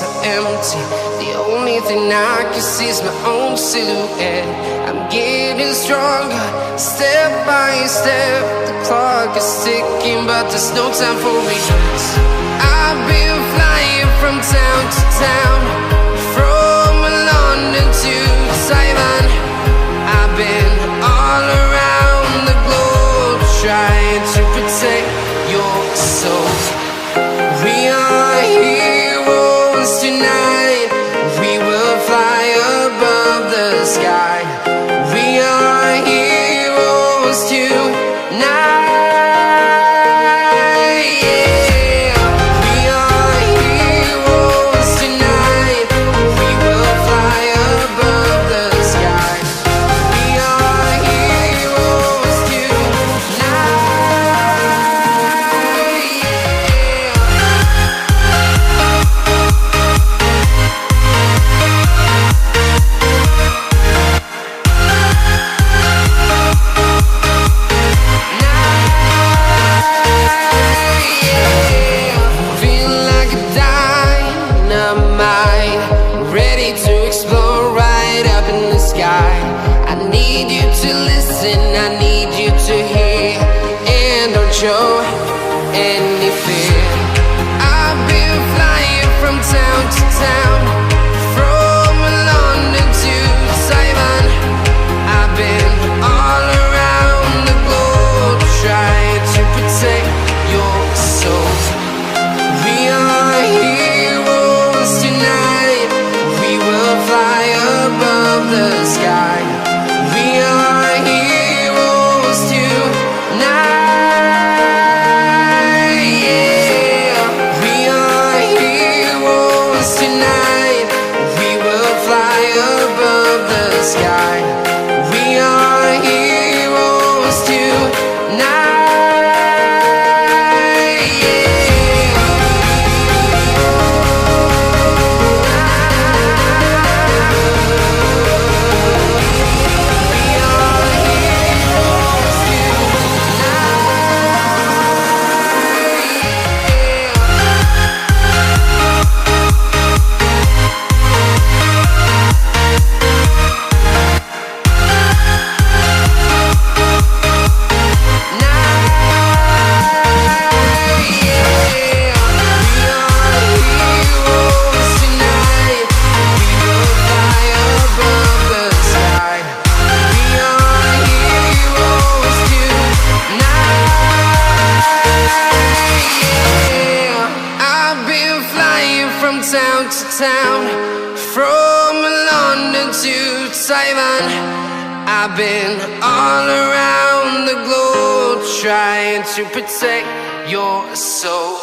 streets are empty. The only thing I can see is my own silhouette. I'm getting stronger, step by step. The clock is ticking, but there's no time for regrets. I've been flying from town to town, from London to Taiwan. I've been all around the globe, trying to protect your soul. We are heroes tonight. We will fly above the sky. We are heroes tonight. Yeah. We are heroes tonight. We will fly above the sky. We are heroes tonight. I need you to listen, I need you to hear, and don't show any fear. I've been flying from town to town, from London to Taiwan. I've been all around the globe, trying to protect your soul. We are heroes tonight. We will fly above the sky. We are heroes tonight. Yeah. We are heroes tonight. We will fly above the sky. We are heroes tonight. Town to town, from London to Taiwan. I've been all around the globe, trying to protect your soul.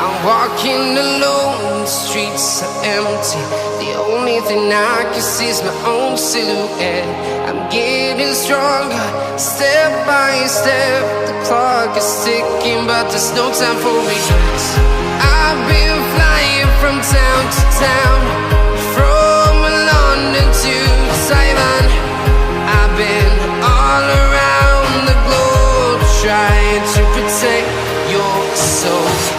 I'm walking alone, the streets are empty. The only thing I can see is my own silhouette. I'm getting stronger, step by step. The clock is ticking, but there's no time for regrets. I've been flying from town to town, from London to Taiwan. I've been all around the globe, trying to protect your soul.